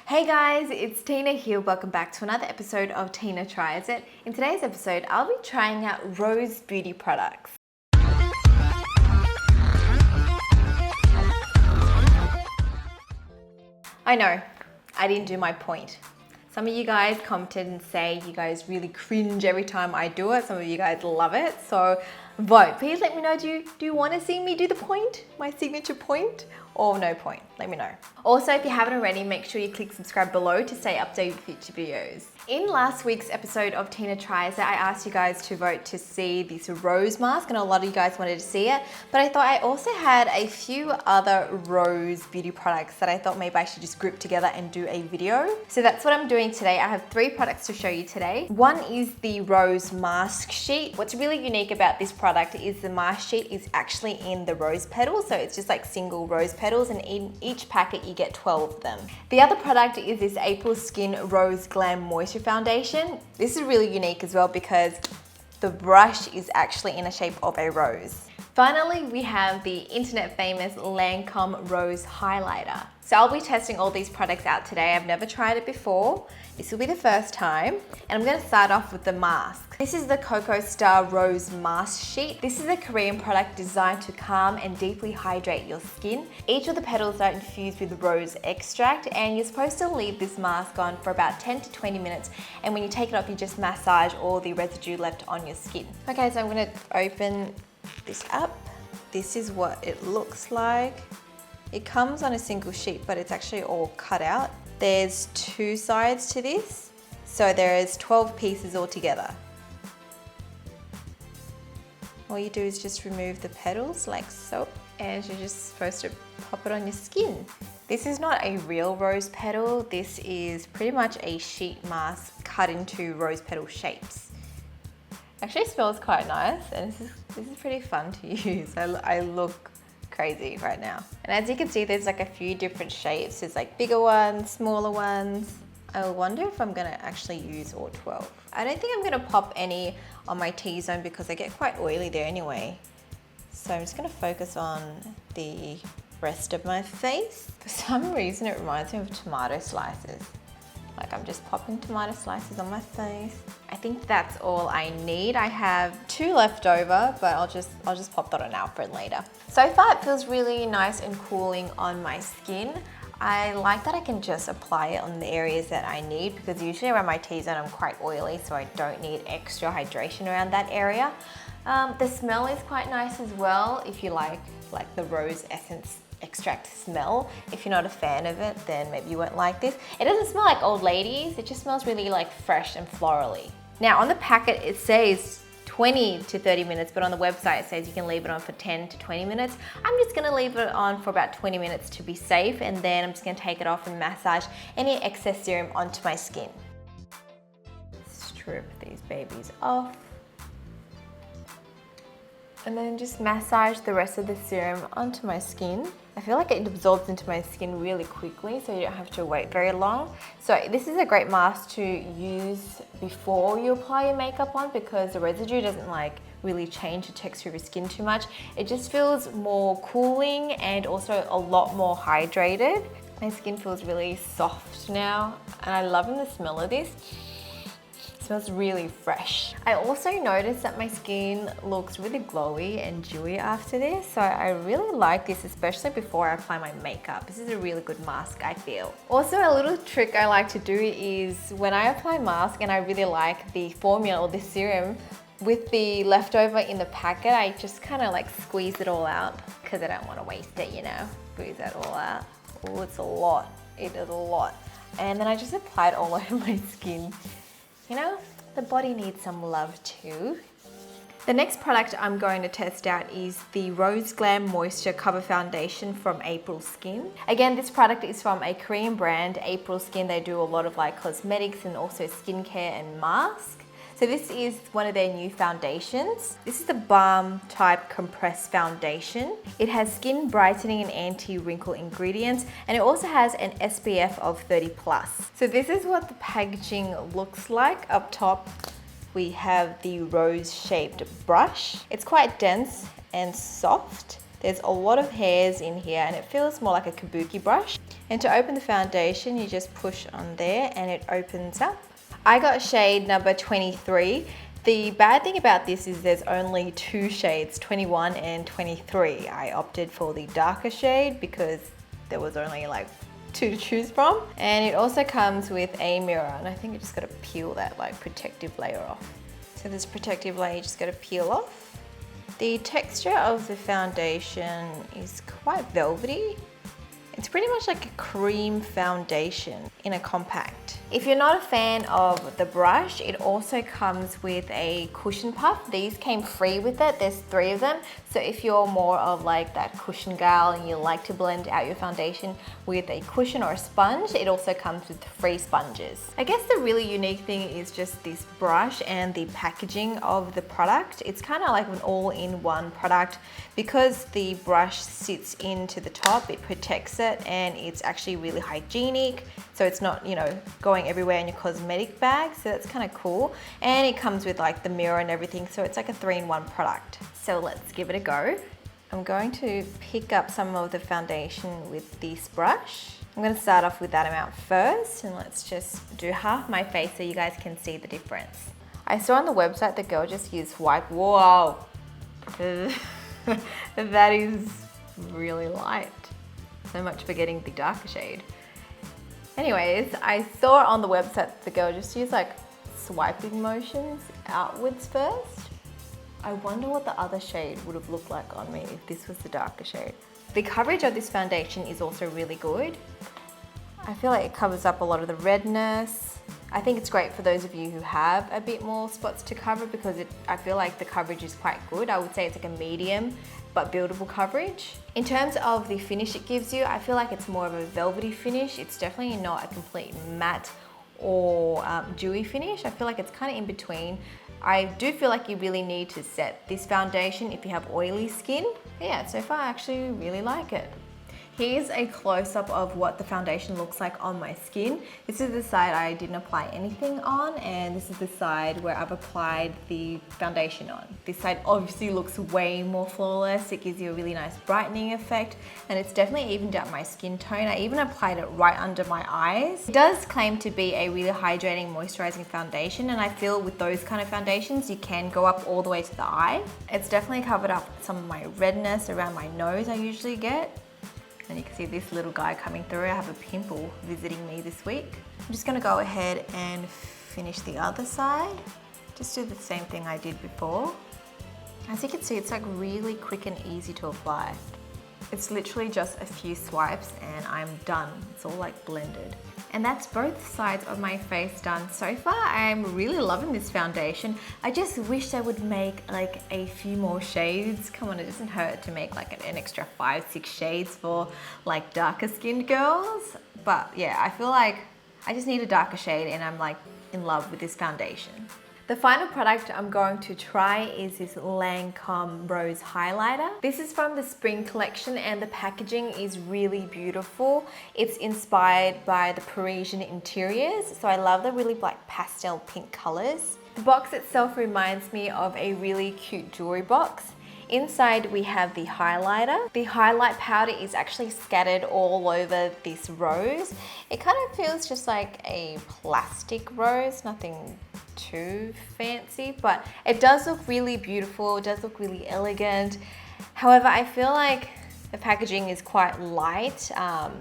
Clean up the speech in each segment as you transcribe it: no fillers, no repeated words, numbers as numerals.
Hey guys, it's Tina here. Welcome back to another episode of Tina Tries It. In today's episode, I'll be trying out Rose beauty products. I know, I didn't do my point. Some of you guys commented and say you guys really cringe every time I do it. Some of you guys love it. So vote. Please let me know, do you want to see me do the point? My signature point? Or no point? Let me know. Also, if you haven't already, make sure you click subscribe below to stay updated with future videos. In last week's episode of Tina Tries It, I asked you guys to vote to see this rose mask, and a lot of you guys wanted to see it, but I thought I also had a few other rose beauty products that I thought maybe I should just group together and do a video. So that's what I'm doing today. I have 3 products to show you today. One is the rose mask sheet. What's really unique about this product is the mask sheet is actually in the rose petals, so it's just like single rose petals, and in each packet you get 12 of them. The other product is this April Skin Rose Glam Moisture Foundation. This is really unique as well because the brush is actually in the shape of a rose. Finally, we have the internet famous Lancome Rose Highlighter. So I'll be testing all these products out today. I've never tried it before. This will be the first time. And I'm gonna start off with the mask. This is the Cocoa Star Rose Mask Sheet. This is a Korean product designed to calm and deeply hydrate your skin. Each of the petals are infused with rose extract, and you're supposed to leave this mask on for about 10 to 20 minutes. And when you take it off, you just massage all the residue left on your skin. Okay, so I'm gonna open this up. This is what it looks like. It comes on a single sheet, but it's actually all cut out. There's 2 sides to this, so there is 12 pieces altogether. All you do is just remove the petals like so, and you're just supposed to pop it on your skin. This is not a real rose petal. This is pretty much a sheet mask cut into rose petal shapes. Actually smells quite nice, and this is pretty fun to use. I look crazy right now. And as you can see, there's like a few different shapes. There's like bigger ones, smaller ones. I wonder if I'm gonna actually use all 12. I don't think I'm gonna pop any on my T-zone because I get quite oily there anyway. So I'm just gonna focus on the rest of my face. For some reason, it reminds me of tomato slices. Like I'm just popping tomato slices on my face. I think that's all I need. I have 2 left over, but I'll just pop that on now for later. So far it feels really nice and cooling on my skin. I like that I can just apply it on the areas that I need, because usually around my T-zone I'm quite oily, so I don't need extra hydration around that area. The smell is quite nice as well if you like the rose essence extract smell. If you're not a fan of it, then maybe you won't like this. It doesn't smell like old ladies, it just smells really like fresh and florally. Now on the packet it says 20 to 30 minutes, but on the website it says you can leave it on for 10 to 20 minutes. I'm just gonna leave it on for about 20 minutes to be safe, and then I'm just gonna take it off and massage any excess serum onto my skin. Strip these babies off. And then just massage the rest of the serum onto my skin. I feel like it absorbs into my skin really quickly, so you don't have to wait very long. So this is a great mask to use before you apply your makeup on, because the residue doesn't like really change the texture of your skin too much. It just feels more cooling and also a lot more hydrated. My skin feels really soft now, and I'm loving the smell of this. Smells really fresh. I also noticed that my skin looks really glowy and dewy after this, so I really like this, especially before I apply my makeup. This is a really good mask, I feel. Also, a little trick I like to do is when I apply mask and I really like the formula or the serum, with the leftover in the packet, I just kind of like squeeze it all out because I don't want to waste it, you know. Squeeze that all out. Oh, it's a lot. It is a lot. And then I just apply it all over my skin. You know, the body needs some love too. The next product I'm going to test out is the Rose Glam Moisture Cover Foundation from April Skin. Again, this product is from a Korean brand, April Skin. They do a lot of like cosmetics and also skincare and masks. So this is one of their new foundations. This is the balm type compressed foundation. It has skin brightening and anti-wrinkle ingredients, and it also has an SPF of 30+. So this is what the packaging looks like. Up top, we have the rose-shaped brush. It's quite dense and soft. There's a lot of hairs in here, and it feels more like a kabuki brush. And to open the foundation, you just push on there and it opens up. I got shade number 23. The bad thing about this is there's only 2 shades, 21 and 23. I opted for the darker shade because there was only like 2 to choose from. And it also comes with a mirror, and I think you just gotta peel that like protective layer off. So this protective layer you just gotta peel off. The texture of the foundation is quite velvety. It's pretty much like a cream foundation in a compact. If you're not a fan of the brush, it also comes with a cushion puff. These came free with it. There's 3 of them. So if you're more of like that cushion gal and you like to blend out your foundation with a cushion or a sponge, it also comes with free sponges. I guess the really unique thing is just this brush and the packaging of the product. It's kind of like an all-in-one product. Because the brush sits into the top, it protects it, and it's actually really hygienic. So it's not, you know, going everywhere in your cosmetic bag. So that's kind of cool. And it comes with like the mirror and everything. So it's like a 3-in-1 product. So let's give it a go. I'm going to pick up some of the foundation with this brush. I'm going to start off with that amount first, and let's just do half my face so you guys can see the difference. I saw on the website the girl just used white. Whoa. That is really light. So much for getting the darker shade. Anyways, I saw on the website the girl just used like swiping motions outwards first. I wonder what the other shade would have looked like on me if this was the darker shade. The coverage of this foundation is also really good. I feel like it covers up a lot of the redness. I think it's great for those of you who have a bit more spots to cover because I feel like the coverage is quite good. I would say it's like a medium but buildable coverage. In terms of the finish it gives you, I feel like it's more of a velvety finish. It's definitely not a complete matte or dewy finish. I feel like it's kind of in between. I do feel like you really need to set this foundation if you have oily skin. But yeah, so far I actually really like it. Here's a close-up of what the foundation looks like on my skin. This is the side I didn't apply anything on, and this is the side where I've applied the foundation on. This side obviously looks way more flawless. It gives you a really nice brightening effect, and it's definitely evened out my skin tone. I even applied it right under my eyes. It does claim to be a really hydrating, moisturizing foundation, and I feel with those kind of foundations, you can go up all the way to the eye. It's definitely covered up some of my redness around my nose I usually get. And you can see this little guy coming through. I have a pimple visiting me this week. I'm just gonna go ahead and finish the other side. Just do the same thing I did before. As you can see, it's like really quick and easy to apply. It's literally just a few swipes and I'm done. It's all like blended. And that's both sides of my face done. So far, I'm really loving this foundation. I just wish they would make like a few more shades. Come on, it doesn't hurt to make like an extra 5-6 shades for like darker skinned girls. But yeah, I feel like I just need a darker shade and I'm like in love with this foundation. The final product I'm going to try is this Lancome Rose Highlighter. This is from the spring collection and the packaging is really beautiful. It's inspired by the Parisian interiors, so I love the really like pastel pink colors. The box itself reminds me of a really cute jewelry box. Inside we have the highlighter. The highlight powder is actually scattered all over this rose. It kind of feels just like a plastic rose, nothing too fancy, but it does look really beautiful. It does look really elegant. However, I feel like the packaging is quite light and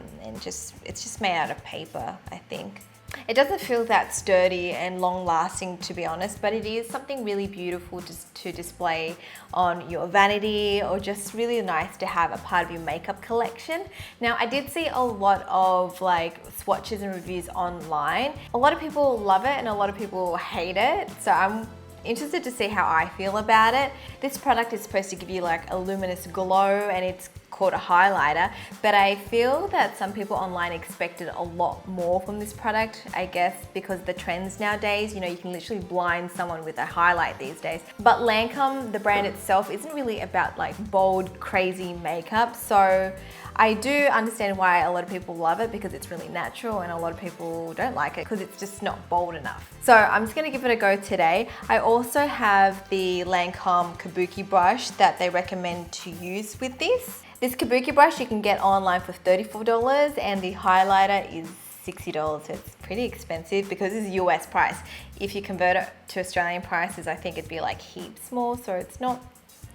it's just made out of paper, I think. It doesn't feel that sturdy and long lasting, to be honest, but it is something really beautiful just to display on your vanity or just really nice to have a part of your makeup collection. Now, I did see a lot of like swatches and reviews online. A lot of people love it and a lot of people hate it. So I'm interested to see how I feel about it. This product is supposed to give you like a luminous glow and it's called a highlighter, but I feel that some people online expected a lot more from this product, I guess because the trends nowadays, you know, you can literally blind someone with a highlight these days. But Lancome, the brand itself, isn't really about like bold, crazy makeup. So I do understand why a lot of people love it because it's really natural and a lot of people don't like it because it's just not bold enough. So I'm just gonna give it a go today. I also have the Lancome Kabuki brush that they recommend to use with this. This kabuki brush you can get online for $34 and the highlighter is $60, so it's pretty expensive because it's US price. If you convert it to Australian prices, I think it'd be like heaps more, so it's not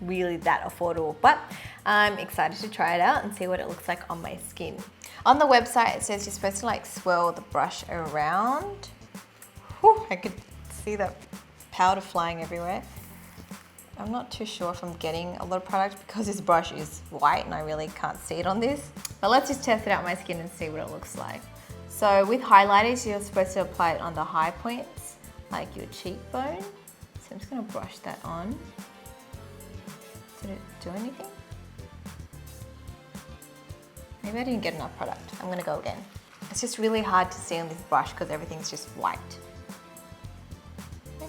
really that affordable, but I'm excited to try it out and see what it looks like on my skin. On the website, it says you're supposed to like swirl the brush around. Whew, I could see that powder flying everywhere. I'm not too sure if I'm getting a lot of product because this brush is white and I really can't see it on this. But let's just test it out on my skin and see what it looks like. So with highlighters, you're supposed to apply it on the high points, like your cheekbone. So I'm just gonna brush that on. Did it do anything? Maybe I didn't get enough product. I'm gonna go again. It's just really hard to see on this brush because everything's just white.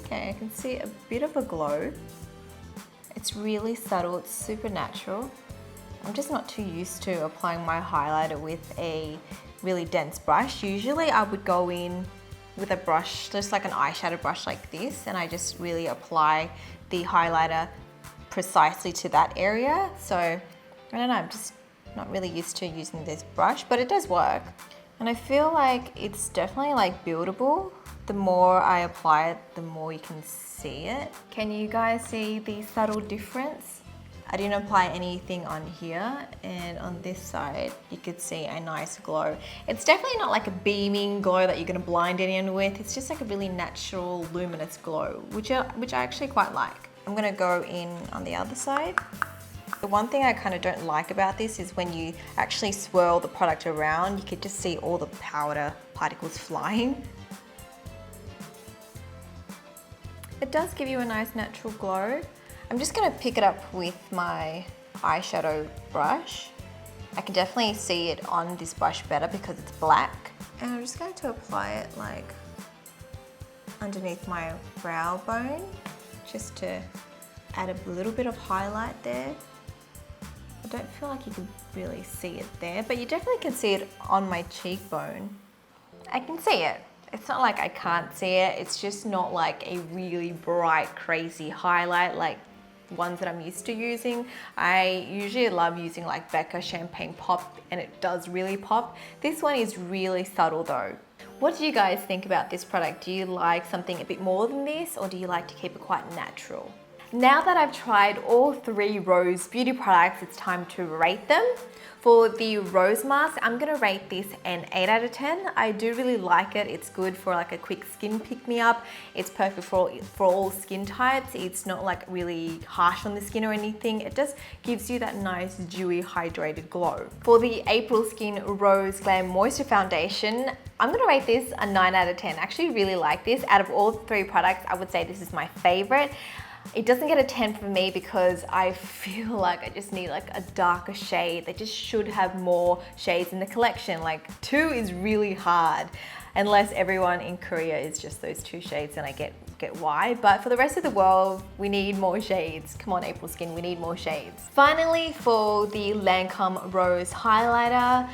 Okay, I can see a bit of a glow. It's really subtle, it's super natural. I'm just not too used to applying my highlighter with a really dense brush. Usually I would go in with a brush, just like an eyeshadow brush like this, and I just really apply the highlighter precisely to that area. So I don't know, I'm just not really used to using this brush, but it does work. And I feel like it's definitely like buildable. The more I apply it, the more you can see it. Can you guys see the subtle difference? I didn't apply anything on here, and on this side you could see a nice glow. It's definitely not like a beaming glow that you're gonna blind anyone with. It's just like a really natural luminous glow, which I actually quite like. I'm gonna go in on the other side. The one thing I kind of don't like about this is when you actually swirl the product around, you could just see all the powder particles flying. It does give you a nice natural glow. I'm just gonna pick it up with my eyeshadow brush. I can definitely see it on this brush better because it's black. And I'm just going to apply it like underneath my brow bone, just to add a little bit of highlight there. I don't feel like you can really see it there, but you definitely can see it on my cheekbone. I can see it. It's not like I can't see it, it's just not like a really bright, crazy highlight like ones that I'm used to using. I usually love using like Becca Champagne Pop, and it does really pop. This one is really subtle though. What do you guys think about this product? Do you like something a bit more than this, or do you like to keep it quite natural? Now that I've tried all 3 Rose beauty products, it's time to rate them. For the Rose mask, I'm gonna rate this an 8 out of 10. I do really like it. It's good for like a quick skin pick-me-up. It's perfect for all skin types. It's not like really harsh on the skin or anything. It just gives you that nice, dewy, hydrated glow. For the April Skin Rose Glam Moisture Foundation, I'm gonna rate this a 9 out of 10. I actually really like this. Out of all 3 products, I would say this is my favorite. It doesn't get a 10 for me because I feel like I just need like a darker shade. They just should have more shades in the collection. Like 2 is really hard, unless everyone in Korea is just those 2 shades, and I get why. But for the rest of the world, we need more shades. Come on, April Skin, we need more shades. Finally, for the Lancome Rose Highlighter,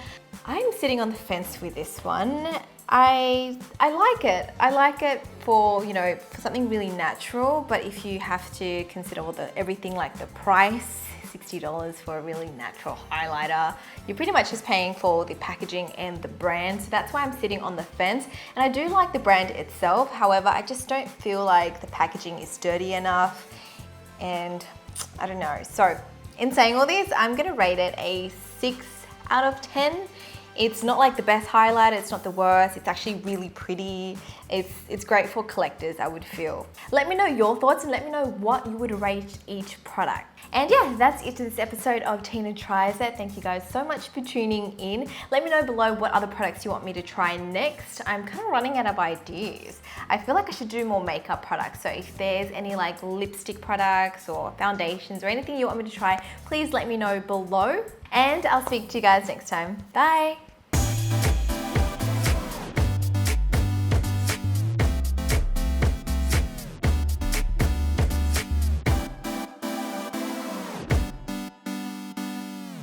I'm sitting on the fence with this one. I like it. I like it for, you know, for something really natural, but if you have to consider all everything like the price, $60 for a really natural highlighter, you're pretty much just paying for the packaging and the brand. So that's why I'm sitting on the fence. And I do like the brand itself. However, I just don't feel like the packaging is sturdy enough, and I don't know. So in saying all this, I'm gonna rate it a 6 out of 10. It's not like the best highlighter, it's not the worst, it's actually really pretty. It's great for collectors, I would feel. Let me know your thoughts and let me know what you would rate each product. And yeah, that's it to this episode of Tina Tries It. Thank you guys so much for tuning in. Let me know below what other products you want me to try next. I'm kind of running out of ideas. I feel like I should do more makeup products. So if there's any like lipstick products or foundations or anything you want me to try, please let me know below. And I'll speak to you guys next time. Bye.